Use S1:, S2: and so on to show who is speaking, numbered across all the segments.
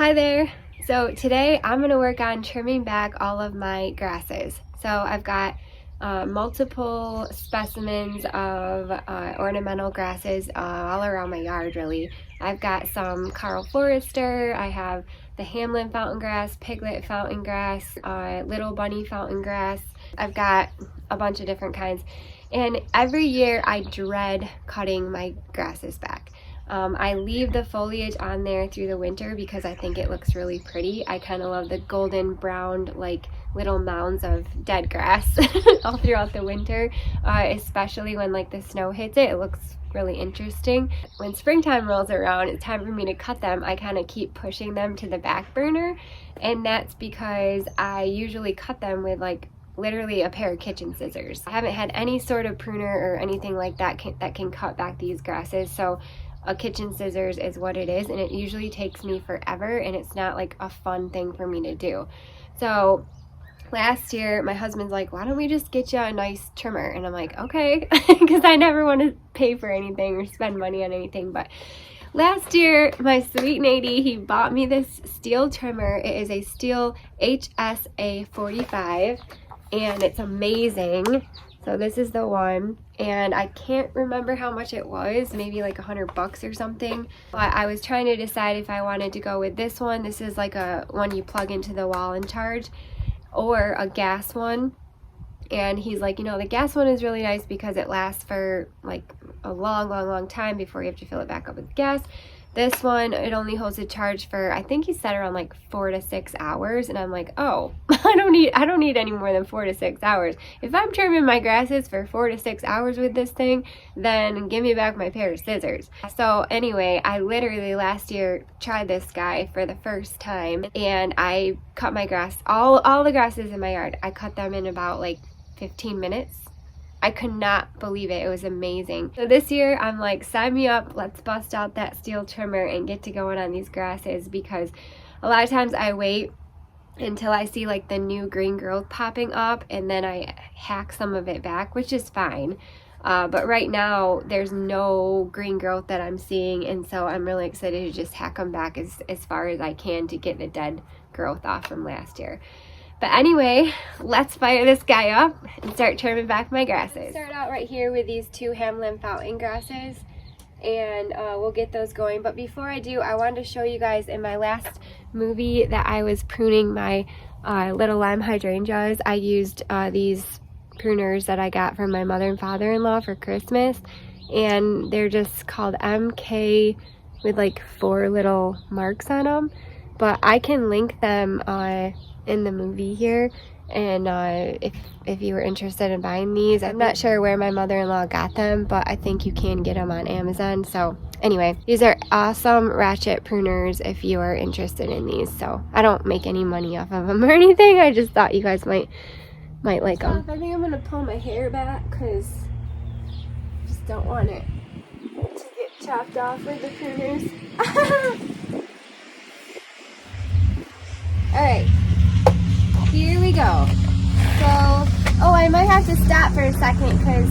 S1: Hi there. So today I'm going to work on trimming back all of my grasses. So I've got multiple specimens of ornamental grasses all around my yard really. I've got some Carl Forester, I have the Hamlin fountain grass, piglet fountain grass, little bunny fountain grass. I've got a bunch of different kinds. And every year I dread cutting my grasses back. I leave the foliage on there through the winter because I think it looks really pretty. I kind of love the golden brown like little mounds of dead grass all throughout the winter, especially when like the snow hits it. It looks really interesting. When springtime rolls around, it's time for me to cut them. I kind of keep pushing them to the back burner, and that's because I usually cut them with like literally a pair of kitchen scissors. I haven't had any sort of pruner or anything like that that can cut back these grasses, so a kitchen scissors is what it is, and it usually takes me forever, and it's not like a fun thing for me to do. So last year my husband's like, why don't we just get you a nice trimmer? And I'm like, okay, because I never want to pay for anything or spend money on anything. But last year my sweet Nady, he bought me this STIHL trimmer. It is a STIHL HSA 45 and it's amazing. So this is the one, and I can't remember how much it was, maybe like $100 or something. But I was trying to decide if I wanted to go with this one. This is like a one you plug into the wall and charge, or a gas one. And he's like, you know, the gas one is really nice because it lasts for like a long time before you have to fill it back up with gas. This one, it only holds a charge for, I think he said around like 4 to 6 hours. And I'm like, oh, I don't need any more than 4 to 6 hours. If I'm trimming my grasses for 4 to 6 hours with this thing, then give me back my pair of scissors. So anyway, I literally last year tried this guy for the first time, and I cut my grass, all the grasses in my yard. I cut them in about like 15 minutes. I could not believe it. It was amazing. So this year I'm like, sign me up. Let's bust out that STIHL trimmer and get to going on these grasses, because a lot of times I wait until I see like the new green growth popping up, and then I hack some of it back, which is fine. But right now there's no green growth that I'm seeing, and so I'm really excited to just hack them back as far as I can to get the dead growth off from last year. But anyway, let's fire this guy up and start trimming back my grasses. Start out right here with these two Hamlin fountain grasses, and we'll get those going. But before I do, I wanted to show you guys in my last movie that I was pruning my little lime hydrangeas. I used these pruners that I got from my mother and father-in-law for Christmas, and they're just called MK with like 4 little marks on them. But I can link them in the movie here, and if you were interested in buying these. I'm not sure where my mother-in-law got them, but I think you can get them on Amazon. So anyway, these are awesome ratchet pruners if you are interested in these. So I don't make any money off of them or anything. I just thought you guys might like them. I think I'm gonna pull my hair back because I just don't want it to get chopped off with the pruners. All right. Here we go. So, oh, I might have to stop for a second because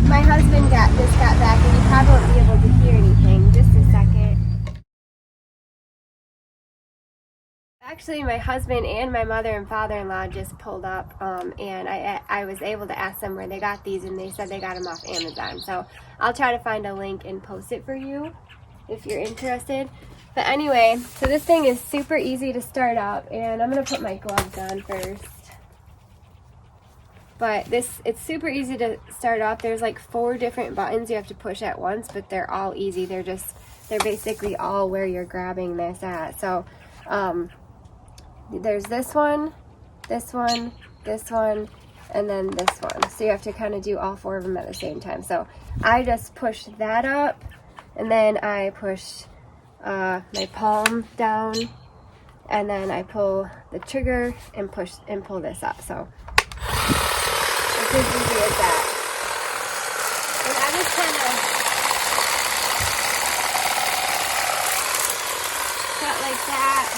S1: my husband just got back, and he probably won't be able to hear anything. Just a second. Actually, my husband and my mother and father-in-law just pulled up, and I was able to ask them where they got these, and they said they got them off Amazon. So I'll try to find a link and post it for you if you're interested. But anyway, so this thing is super easy to start up, and I'm going to put my gloves on first. But it's super easy to start off. There's like 4 different buttons you have to push at once, but they're all easy. They're basically all where you're grabbing this at. So there's this one, this one, this one, and then this one. So you have to kind of do all 4 of them at the same time. So I just pushed that up, and then I pushed my palm down, and then I pull the trigger and pull this up. So it's as easy as that. And I just kind of cut like that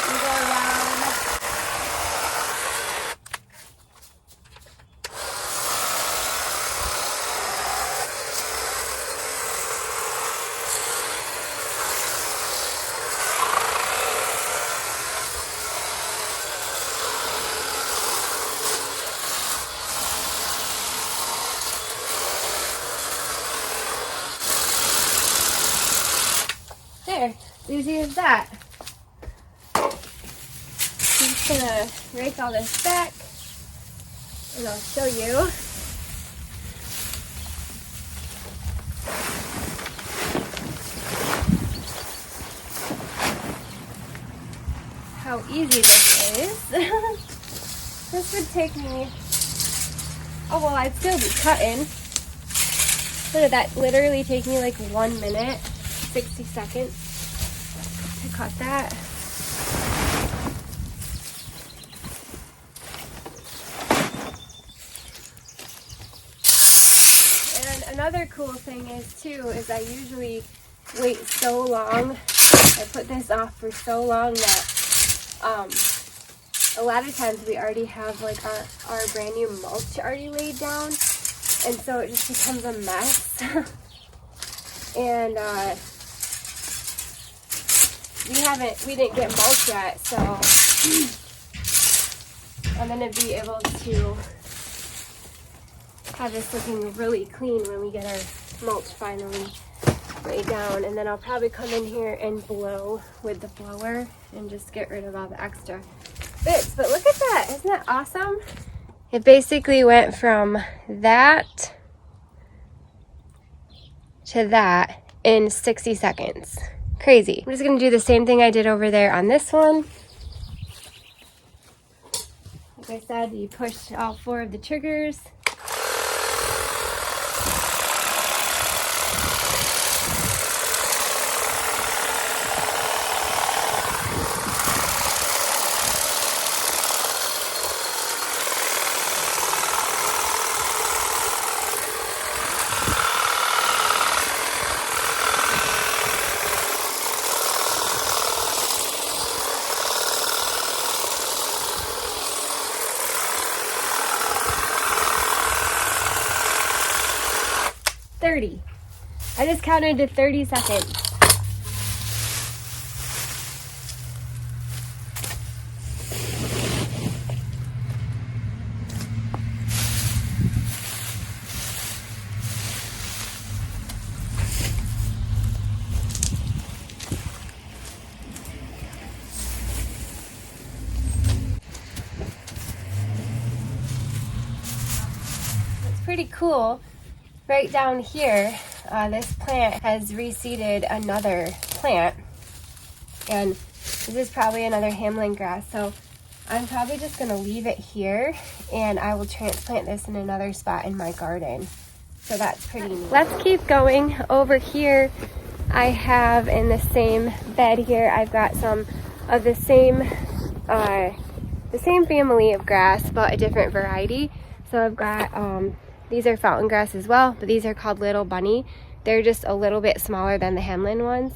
S1: and go around. there. It's easy as that. I'm just gonna rake all this back and I'll show you. How easy this is. This would take me, oh well, I'd still be cutting. What did that literally take me like 1 minute, 60 seconds to cut that? And another cool thing is too, is I usually wait so long, I put this off for so long that a lot of times we already have like our brand new mulch already laid down, and so it just becomes a mess. And we didn't get mulch yet, so I'm gonna be able to have this looking really clean when we get our mulch finally laid down. And then I'll probably come in here and blow with the blower and just get rid of all the extra bits. But look at that, isn't that awesome? It basically went from that to that in 60 seconds. Crazy. I'm just gonna do the same thing I did over there on this one. Like I said, you push all 4 of the triggers. I just counted to 30 seconds. It's pretty cool. Right down here, this plant has reseeded another plant, and this is probably another hamlin grass, so I'm probably just going to leave it here and I will transplant this in another spot in my garden. So that's pretty neat. Let's keep going. Over here I have, in the same bed here, I've got some of the same family of grass but a different variety. So I've got these are fountain grass as well, but these are called Little Bunny. They're just a little bit smaller than the Hamlin ones.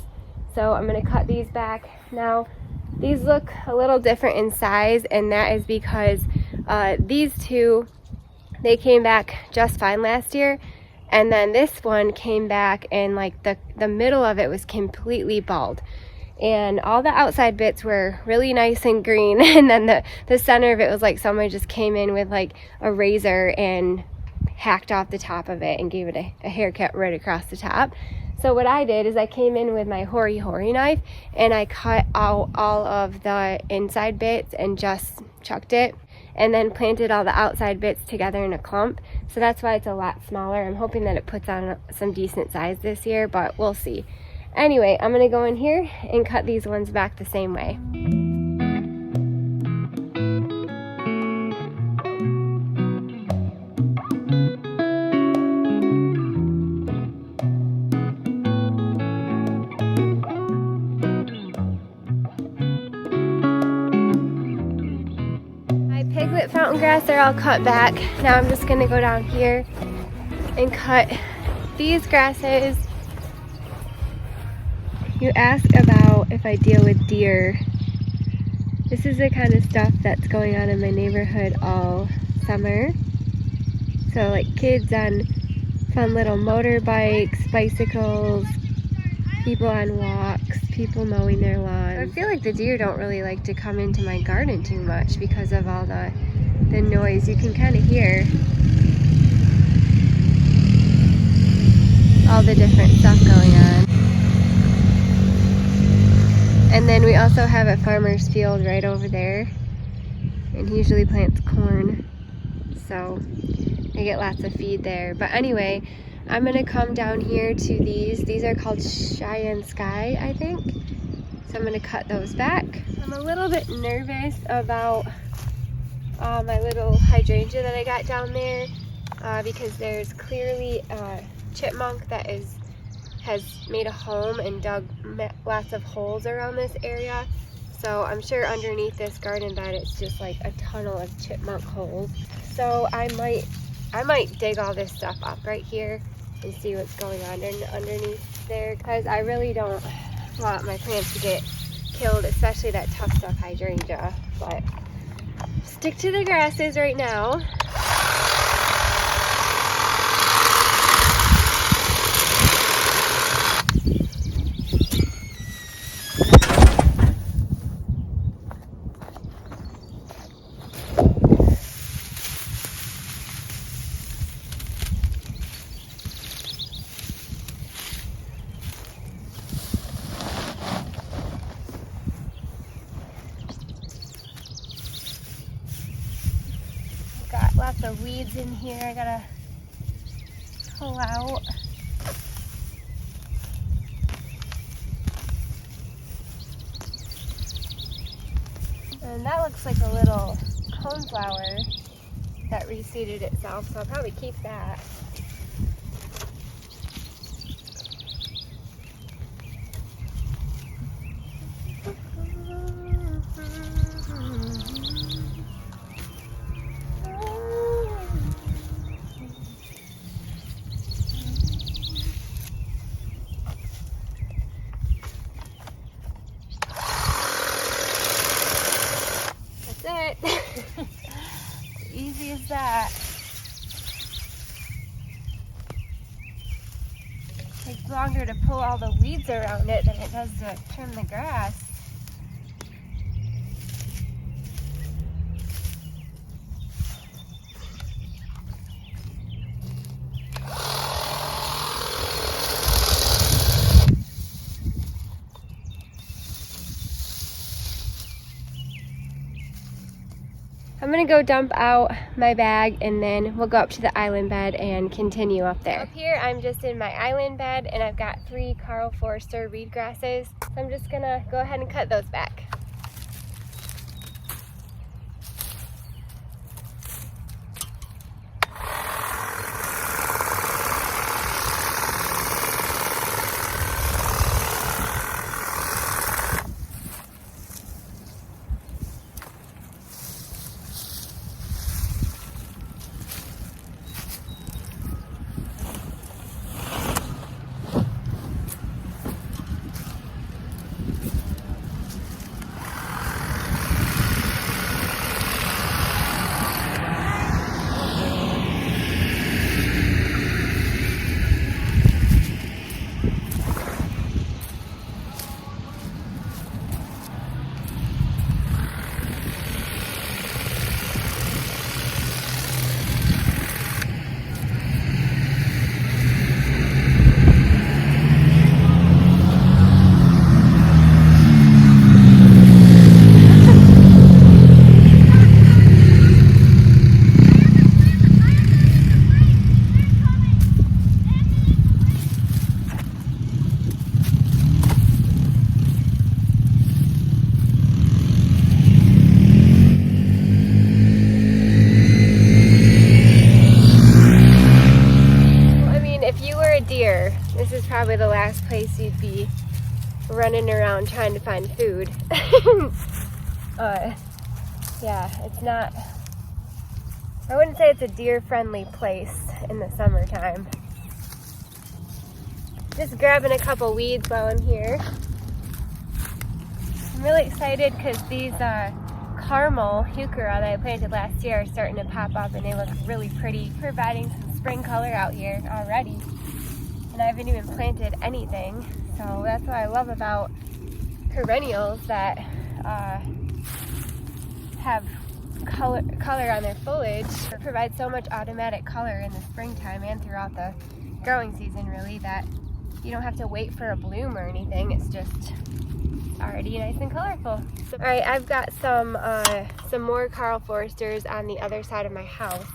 S1: So I'm gonna cut these back. Now, these look a little different in size, and that is because these two, they came back just fine last year. And then this one came back and like the middle of it was completely bald. And all the outside bits were really nice and green. And then the center of it was like someone just came in with like a razor and hacked off the top of it and gave it a haircut right across the top. So what I did is I came in with my Hori knife and I cut out all of the inside bits and just chucked it, and then planted all the outside bits together in a clump. So that's why it's a lot smaller. I'm hoping that it puts on some decent size this year, but we'll see. Anyway, I'm gonna go in here and cut these ones back the same way. Fountain grass are all cut back. Now I'm just gonna go down here and cut these grasses. You ask about if I deal with deer. This is the kind of stuff that's going on in my neighborhood all summer. So like kids on fun little motorbikes, bicycles, people on walks, people mowing their lawns. I feel like the deer don't really like to come into my garden too much because of all the noise. You can kind of hear all the different stuff going on. then we also have a farmer's field right over there, and he usually plants corn, so I get lots of feed there. But anyway, I'm gonna come down here to these are called Cheyenne Sky, I think. So I'm gonna cut those back. I'm a little bit nervous about my little hydrangea that I got down there because there's clearly a chipmunk that has made a home and dug lots of holes around this area. So I'm sure underneath this garden bed it's just like a tunnel of chipmunk holes. So I might dig all this stuff up right here and see what's going on underneath there, because I really don't want my plants to get killed, especially that tough stuff hydrangea. But stick to the grasses right now. Got lots of weeds in here I gotta pull out. And that looks like a little coneflower that reseeded itself, so I'll probably keep that. Easy as that. Takes longer to pull all the weeds around it than it does to trim the grass. I'm gonna go dump out my bag and then we'll go up to the island bed and continue up there. Up here, I'm just in my island bed and I've got 3 Carl Forster reed grasses. So I'm just gonna go ahead and cut those back. This is probably the last place you'd be running around trying to find food. Yeah, it's not, I wouldn't say it's a deer-friendly place in the summertime. Just grabbing a couple weeds while I'm here. I'm really excited because these caramel heuchera that I planted last year are starting to pop up and they look really pretty, providing some spring color out here already. And I haven't even planted anything, so that's what I love about perennials that have color on their foliage. It provides so much automatic color in the springtime and throughout the growing season, really, that you don't have to wait for a bloom or anything. It's just already nice and colorful. So, all right, I've got some more Karl Forsters on the other side of my house.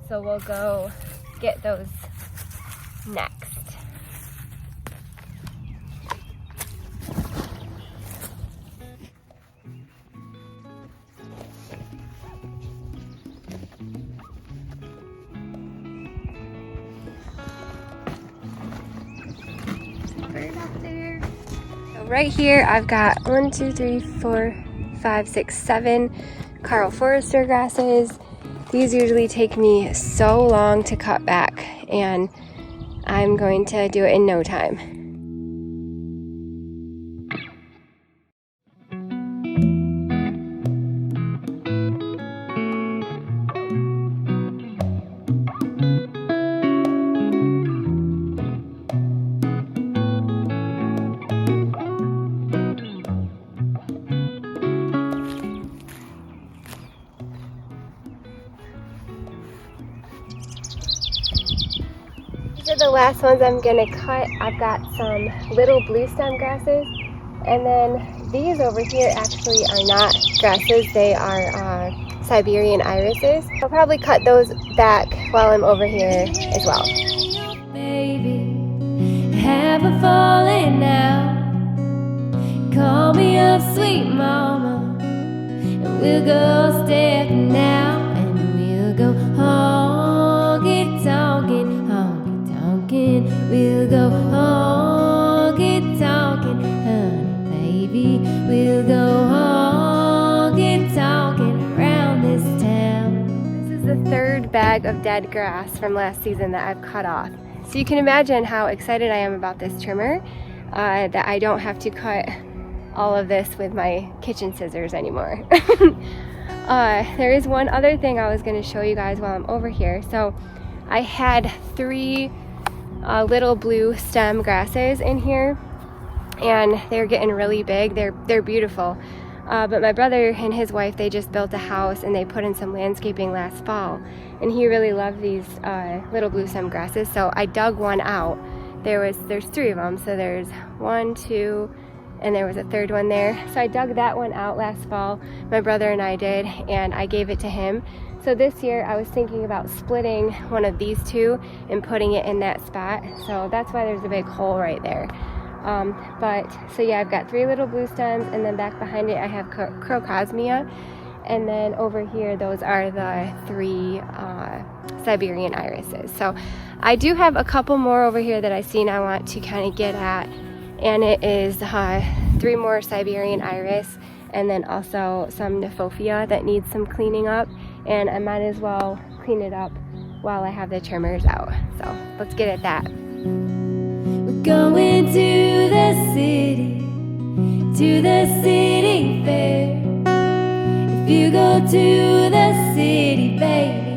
S1: So we'll go get those next. Up there. So right here I've got 1, 2, 3, 4, 5, 6, 7 Karl Forster grasses. These usually take me so long to cut back, and I'm going to do it in no time. These are the last ones I'm gonna cut. I've got some little blue stem grasses, and then these over here actually are not grasses, they are Siberian irises. I'll probably cut those back while I'm over here as well.
S2: Baby, have a falling out. Call me up, sweet mama, and we'll go stepping out, and we'll go honky tonkin', honky tonkin'. We'll go honky tonkin', honey baby. We'll go honky tonkin' around this town.
S1: This is the third bag of dead grass from last season that I've cut off. So you can imagine how excited I am about this trimmer, that I don't have to cut all of this with my kitchen scissors anymore. There is one other thing I was going to show you guys while I'm over here. So I had 3 little blue stem grasses in here, and they're getting really big. They're beautiful. But my brother and his wife, they just built a house and they put in some landscaping last fall, and he really loved these little blue stem grasses. So I dug one out. There's 3 of them. So there's 1, 2, and there was a 3rd one there. So I dug that one out last fall, my brother and I did, and I gave it to him. So this year I was thinking about splitting one of these 2 and putting it in that spot. So that's why there's a big hole right there. So yeah, I've got 3 little blue stems, and then back behind it I have Crocosmia, and then over here those are the 3 Siberian irises. So I do have a couple more over here that I've seen I want to kind of get at, and it is 3 more Siberian iris, and then also some Nephofia that needs some cleaning up, and I might as well clean it up while I have the trimmers out. So let's get at that.
S2: We're going to the city fair. If you go to the city, baby,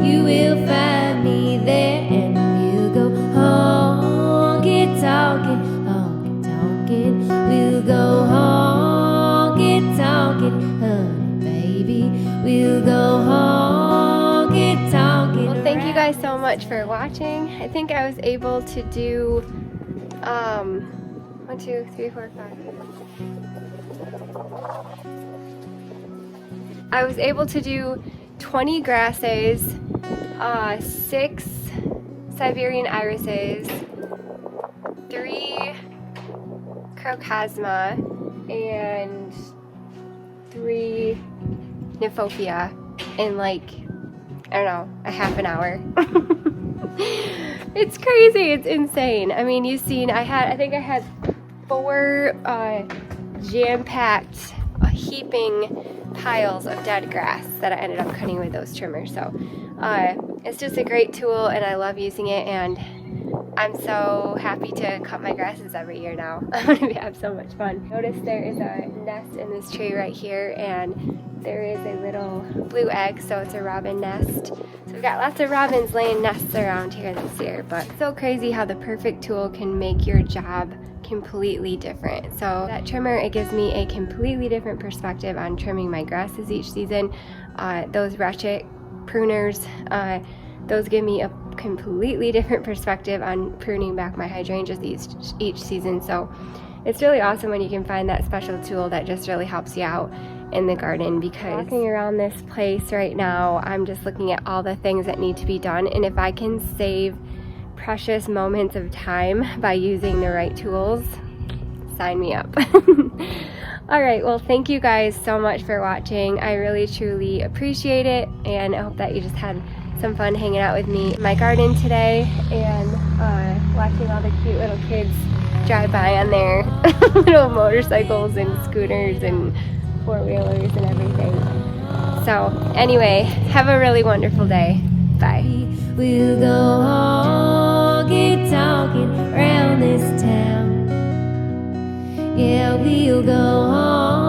S2: you will find me there, and we'll go honky tonkin', honky tonkin'. We'll go honky tonkin', honey baby. We'll go honky tonkin'.
S1: Well, thank you guys so much for watching. I think I was able to do 1, 2, 3, 4, 5. I was able to do 20 grasses, 6 Siberian irises, 3 Crocosma, and 3 Nephofia in like, I don't know, a half an hour. It's crazy, it's insane. I mean, you've seen, I think I had 4 jam-packed, heaping piles of dead grass that I ended up cutting with those trimmers. So it's just a great tool, and I love using it, and I'm so happy to cut my grasses every year now. I'm going to have so much fun. Notice there is a nest in this tree right here, and there is a little blue egg, so it's a robin nest. So we've got lots of robins laying nests around here this year, but it's so crazy how the perfect tool can make your job completely different. So that trimmer, it gives me a completely different perspective on trimming my grasses each season. Those ratchet pruners, those give me a completely different perspective on pruning back my hydrangeas each season. So it's really awesome when you can find that special tool that just really helps you out in the garden. Because walking around this place right now, I'm just looking at all the things that need to be done, and if I can save precious moments of time by using the right tools, sign me up. All right, well, thank you guys so much for watching. I really truly appreciate it, and I hope that you just had some fun hanging out with me in my garden today and watching all the cute little kids drive by on their little motorcycles and scooters and four-wheelers and everything. So anyway, have a really wonderful day. Bye.
S2: We'll go honky talking around this town. Yeah, we'll go honky